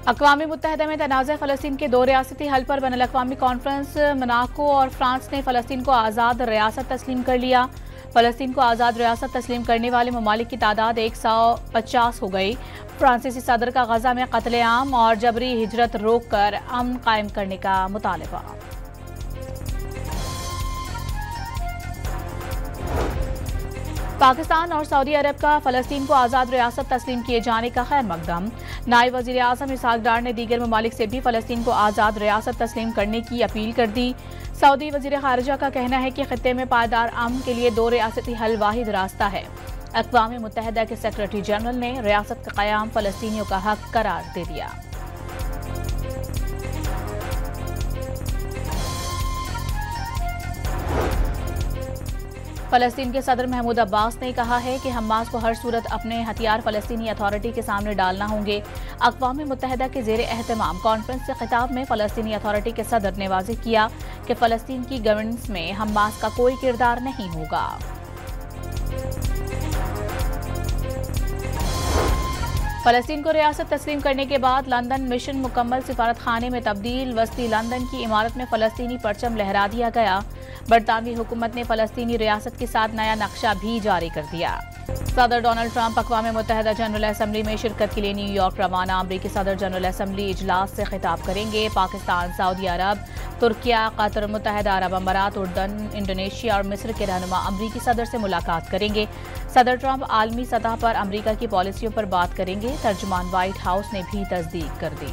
अक़वाम मुत्तहिदा में तनाज़ा फ़लस्तीन के दो रियासती हल पर बैनुल अक़वामी कॉन्फ्रेंस। मोनाको और फ्रांस ने फ़लस्तीन को आज़ाद रियासत तस्लीम कर लिया। फ़लस्तीन को आज़ाद रियासत तस्लीम करने वाले ममालिक की तादाद 150 हो गई। फ्रांसीसी सदर का गजा में कत्लेआम और जबरी हिजरत रोक कर अमन कायम करने का मुतालबा। पाकिस्तान और सऊदी अरब का फ़लस्तीन को आज़ाद रियासत तस्लीम किए जाने का खैर मकदम। नायब वज़ीर आज़म इसहाक डार ने दीगर ममालिक से भी फ़लस्तीन को आज़ाद रियासत तस्लीम करने की अपील कर दी। सऊदी वज़ीर ख़ारिजा का कहना है कि ख़ित्ते में पायदार अमन के लिए दो रियासती हल वाहिद रास्ता है। अक़वाम मुत्तहिदा के सेक्रेटरी जनरल ने रियासत का क़याम फ़लस्तीनियों का हक करार दे दिया। फ़लस्तीन के सदर महमूद अब्बास ने कहा है कि हमास को हर सूरत अपने हथियार फ़लस्तीनी अथॉरिटी के सामने डालना होंगे। अक़वाम मुत्तहिदा के ज़ेरे एहतमाम कॉन्फ्रेंस से खिताब में फ़लस्तीनी अथॉरिटी के सदर ने वाज़ेह किया कि फ़लस्तीन की गवर्नेंस में हमास का कोई किरदार नहीं होगा। फ़लस्तीन को रियासत तस्लीम करने के बाद लंदन मिशन मुकम्मल सिफारत खाने में तब्दील। वस्ती लंदन की इमारत में फ़लस्तीनी परचम लहरा दिया गया। बरतानवी हुकूमत ने फ़लस्तीनी रियासत के साथ नया नक्शा भी जारी कर दिया। सदर डोनाल्ड ट्रंप अक़वाम मुत्तहिदा जनरल असम्बली में शिरकत के लिए न्यूयॉर्क रवाना। अमरीकी सदर जनरल असम्बली इजलास से खिताब करेंगे। पाकिस्तान, सऊदी अरब, तुर्किया, कतर, मुत्तहिदा अरब अमारात, उर्दन, इंडोनेशिया और मिस्र के रहनुमा अमरीकी सदर से मुलाकात करेंगे। सदर ट्रंप आलमी सतह पर अमरीका की पॉलिसियों पर बात करेंगे। तर्जुमान व्हाइट हाउस ने भी तस्दीक कर दी।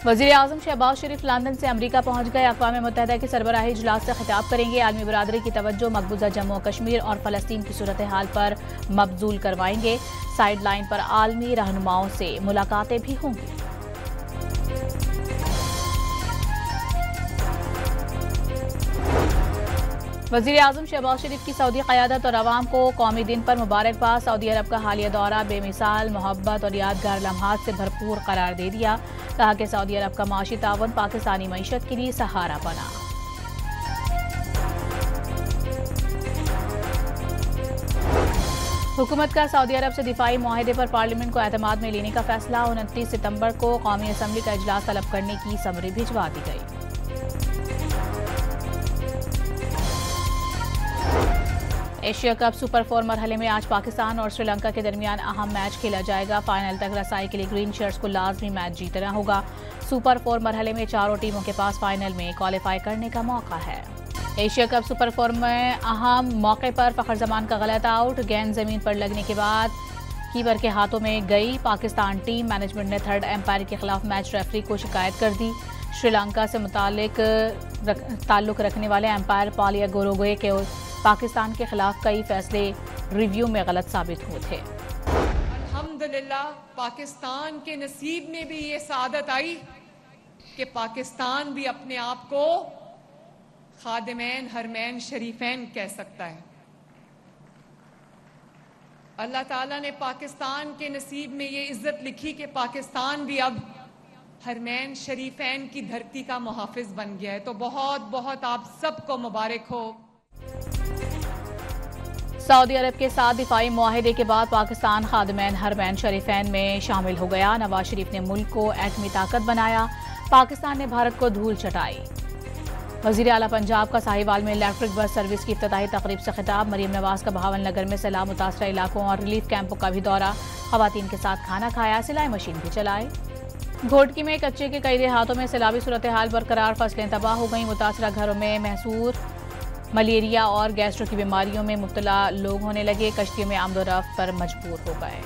वज़ीर आज़म शहबाज शरीफ लंदन से अमरीका पहुंच गए। अक़वाम मुत्तहिदा के सरबराही इजलास से खिताब करेंगे। आलमी बिरादरी की तवज्जो मकबूजा जम्मू और कश्मीर और फ़लस्तीन की सूरत हाल पर मबजूल करवाएंगे। साइड लाइन पर आलमी रहनुमाओं से मुलाकातें भी होंगी। वज़ीर आज़म शहबाज शरीफ की सऊदी क़यादत और अवाम को कौमी दिन पर मुबारकबाद। सऊदी अरब का हालिया दौरा बेमिसाल मोहब्बत और यादगार लम्हात से भरपूर करार दे दिया। कहा कि सऊदी अरब का माशी ताउन पाकिस्तानी मईशत के लिए सहारा बना। हुकूमत का सऊदी अरब से दिफाई मुआहदे पर पार्लियामेंट को एतमाद में लेने का फैसला। 29 सितंबर को कौमी असम्बली का इजलास तलब करने की समरी भिजवा दी गई। एशिया कप सुपर 4 मरहले में आज पाकिस्तान और श्रीलंका के दरमियान अहम मैच खेला जाएगा। फाइनल तक रसाई के लिए ग्रीन शर्ट्स को लाजमी मैच जीतना होगा। सुपर 4 मरहले में चारों टीमों के पास फाइनल में क्वालिफाई करने का मौका है। एशिया कप सुपर 4 में अहम मौके पर फ़खर जमान का गलत आउट। गेंद जमीन पर लगने के बाद कीपर के हाथों में गई। पाकिस्तान टीम मैनेजमेंट ने थर्ड एम्पायर के खिलाफ मैच रेफरी को शिकायत कर दी। श्रीलंका से ताल्लुक रखने वाले एम्पायर पालिया गोरोगोए के पाकिस्तान के खिलाफ कई फैसले रिव्यू में गलत साबित हुए थे। अल्हम्दुलिल्लाह पाकिस्तान के नसीब में भी ये सादत आई कि पाकिस्तान भी अपने आप को खादिमैन हरमैन शरीफैन कह सकता है। अल्लाह ताला ने पाकिस्तान के नसीब में ये इज्जत लिखी कि पाकिस्तान भी अब हरमैन शरीफैन की धरती का मुहाफिज बन गया है। तो बहुत बहुत आप सबको मुबारक हो। सऊदी अरब के साथ दिफाई मुआहदे के बाद पाकिस्तान खादिमैन हरमैन शरीफैन में शामिल हो गया। नवाज शरीफ ने मुल्क को एटमी ताकत बनाया। पाकिस्तान ने भारत को धूल चटाई। वज़ीर आला पंजाब का साहिवाल में इलेक्ट्रिक बस सर्विस की इफ्तिताही तकरीब से खिताब। मरीम नवाज का बहावन नगर में सैलाब मुतासरा इलाकों और रिलीफ कैंपों का भी दौरा। खवातीन के साथ खाना खाया, सिलाई मशीन भी चलाई। घोटकी में कच्चे के कई देहातों में सैलाबी सूरत हाल बरकरार, फसलें तबाह हो गई। मुतासरा घरों में महसूर मलेरिया और गैस्ट्रो की बीमारियों में मुब्तला लोग होने लगे। कश्तियों में आमदोरफ्त पर मजबूर हो गए।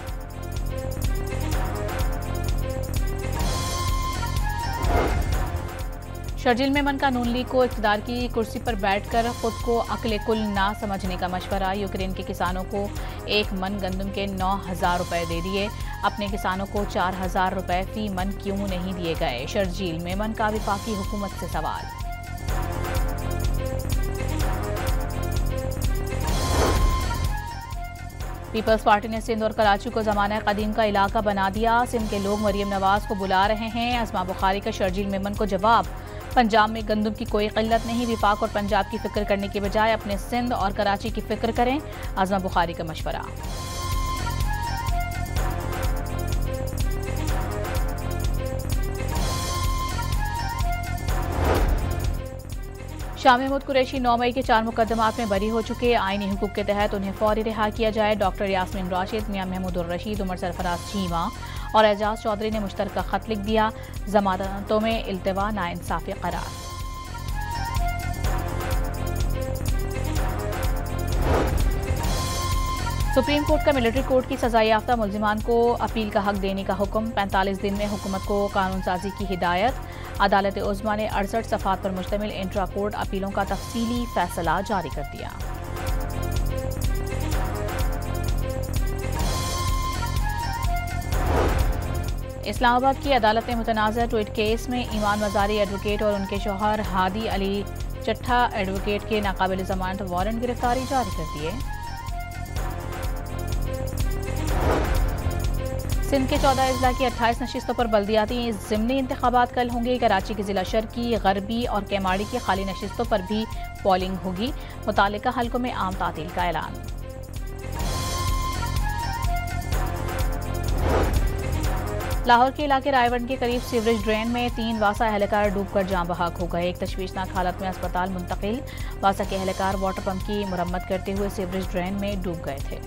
शर्जील मेमन का नून लीग को इक़्तिदार की कुर्सी पर बैठकर खुद को अक्ल कुल ना समझने का मशवरा। यूक्रेन के किसानों को 1 मन गंदम के 9,000 रुपए दे दिए। अपने किसानों को 4,000 रुपए फी मन क्यों नहीं दिए गए? शर्जील मेमन का वफाकी हुकूमत से सवाल। पीपल्स पार्टी ने सिंध और कराची को ज़माना कदीम का इलाका बना दिया। सिंध के लोग मरीम नवाज को बुला रहे हैं। असमा बुखारी का शर्जील मेमन को जवाब। पंजाब में गंदम की कोई किल्लत नहीं, विफाक और पंजाब की फिक्र करने के बजाय अपने सिंध और कराची की फिक्र करें, आज़मा बुखारी का मशवरा। शाह महमूद कुरैशी 9 मई के 4 मुकदमात में बरी हो चुके, आईनी हुकूक के तहत उन्हें फौरी रिहा किया जाए। डॉक्टर यास्मीन राशिद, मियां महमूद उर रशीद, उमर सरफराज चीमा और एजाज चौधरी ने मुश्तरका खत लिख दिया, जमानतों में इल्तिवा नाइंसाफी करार। सुप्रीम कोर्ट का मिलिट्री कोर्ट की सजा याफ्ता मुल्जिमान को अपील का हक देने का हुक्म, 45 दिन में हुकूमत को कानून साजी की हिदायत। अदालत उज़्मा ने 68 सफ़ात पर मुश्तमिल इंट्रा कोर्ट अपीलों का तफसीली फैसला जारी कर दिया। इस्लामाबाद की अदालत ने मुतनाज़ा ट्वीट केस में ईमान मज़ारी एडवोकेट और उनके शौहर हादी अली चट्ठा एडवोकेट के नाकाबिल जमानत वारंट गिरफ्तारी जारी कर दिए। सिंध के 14 अजला की 28 नशिस्तों पर बल्दियाती ज़िमनी इंतखाबात कल होंगे। कराची के जिला शर्की, गरबी और केमाड़ी की खाली नशिस्तों पर भी पोलिंग होगी। मुतालिका हल्कों में आम तातील का ऐलान। लाहौर के इलाके रायवन के करीब सीवरेज ड्रेन में 3 वासा एहलकार डूबकर जाँ बहक हो गए। एक तशवीशनाक हालत में अस्पताल मुंतकिल। वासा के एहलकार वाटर पंप की मुरम्मत करते हुए सीवरेज ड्रेन में डूब गए थे।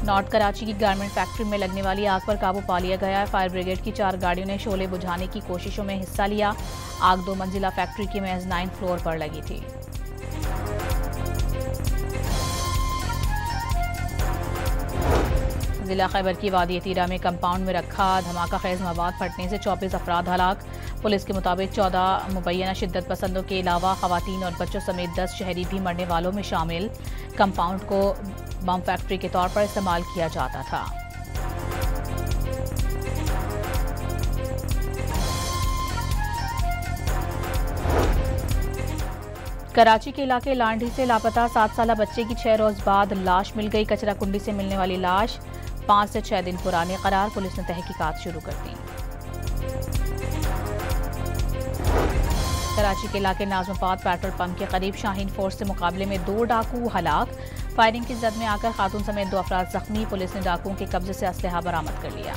नॉर्थ कराची की गारमेंट फैक्ट्री में लगने वाली आग पर काबू पा लिया गया है। फायर ब्रिगेड की 4 गाड़ियों ने शोले बुझाने की कोशिशों में हिस्सा लिया। आग 2 मंजिला फैक्ट्री के मेज़नाइन फ्लोर पर लगी थी। जिला खैबर की वादी तीरा में कंपाउंड में रखा धमाका खेज मवाद फटने से 24 अफराद हलाक। पुलिस के मुताबिक 14 मुबैना शिद्दत पसंदों के अलावा खवातीन और बच्चों समेत 10 शहरी भी मरने वालों में शामिल। कंपाउंड को बम फैक्ट्री के तौर पर इस्तेमाल किया जाता था। कराची के इलाके लांडी से लापता 7 साला बच्चे की 6 रोज बाद लाश मिल गई। कचरा कुंडी से मिलने वाली लाश 5 से 6 दिन पुराने करार। पुलिस ने तहकीकात शुरू कर दी। कराची के इलाके नाज़माबाद पेट्रोल पंप के करीब शाहीन फोर्स से मुकाबले में 2 डाकू हलाक। फायरिंग की जद में आकर खातून समेत 2 अफराद जख्मी। पुलिस ने डाकुओं के कब्जे से असलहा बरामद कर लिया।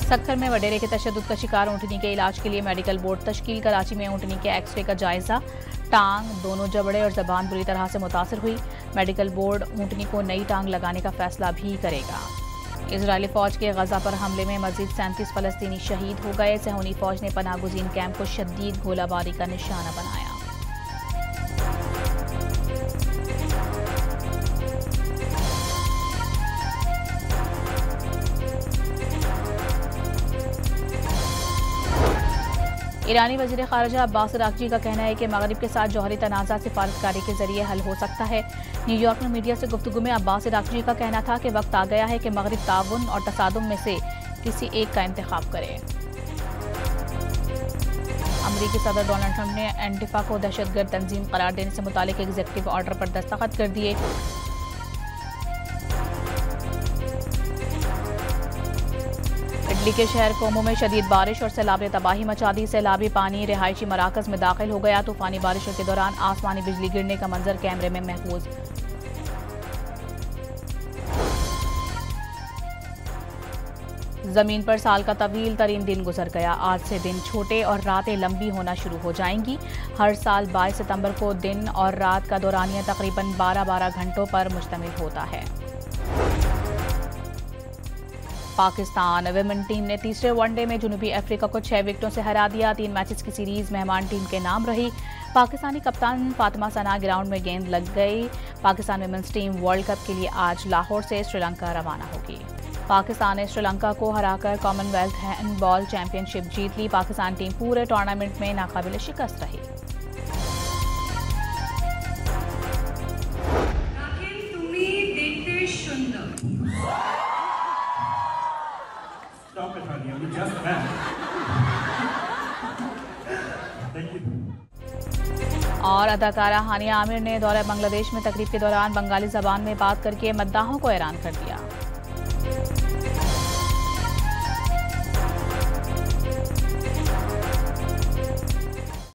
सक्खर में वडेरे के तशद्दुद का शिकार ऊँटनी के इलाज के लिए मेडिकल बोर्ड तश्कील। कराची में ऊँटनी के एक्सरे का जायजा। टांग, दोनों जबड़े और जबान बुरी तरह से मुतासर हुई। मेडिकल बोर्ड ऊँटनी को नई टांग लगाने का फैसला भी करेगा। इजरायली फौज के गजा पर हमले में मजीद 37 फलस्तीनी शहीद हो गए। सहूनी फौज ने पनाहगुज़ीन कैंप को शदीद गोलाबारी का निशाना बनाया। ईरानी वज़ीर ख़ारिजा अब्बास अराग़ची का कहना है कि मगरिब के साथ जौहरी तनाज़ा सिफारतकारी के जरिए हल हो सकता है। न्यूयॉर्क में मीडिया से गुफ्तगू में अब्बास अराग़ची का कहना था कि वक्त आ गया है कि मगरिब ताउन और तसादुम में से किसी एक का इंतखाब करे। अमरीकी सदर डोनाल्ड ट्रंप ने एंटिफा को दहशतगर्द तंजीम करार देने से मुतालिक एग्जीक्यूटिव ऑर्डर पर दस्तखत कर दिए। इटली के शहर कोमो में शदीद बारिश और सैलाब ने तबाही मचा दी। सैलाबी पानी रिहायशी मराकज में दाखिल हो गया। तूफानी बारिशों के दौरान आसमानी बिजली गिरने का मंजर कैमरे में महफूज। जमीन पर साल का तवील तरीन दिन गुजर गया। आज से दिन छोटे और रातें लंबी होना शुरू हो जाएंगी। हर साल 22 सितंबर को दिन और रात का दौरानिया तकरीबन 12-12 घंटों पर मुश्तमिल होता है। पाकिस्तान विमेन टीम ने तीसरे वनडे में जनूबी अफ्रीका को 6 विकेटों से हरा दिया। 3 मैचेस की सीरीज मेहमान टीम के नाम रही। पाकिस्तानी कप्तान फातिमा सना ग्राउंड में गेंद लग गई। Pakistan women's team world cup के लिए आज लाहौर से श्रीलंका रवाना होगी। पाकिस्तान ने श्रीलंका को हराकर कॉमनवेल्थ हैंडबॉल चैंपियनशिप जीत ली। पाकिस्तान टीम पूरे टूर्नामेंट में नाकाबिल शिकस्त रही। Stop it, honey. I'm just mad. Thank you. और अदाकारा हानिया आमिर ने दौरे बांग्लादेश में तकरीब के दौरान बंगाली जबान में बात करके मद्दाहों को हैरान कर दिया।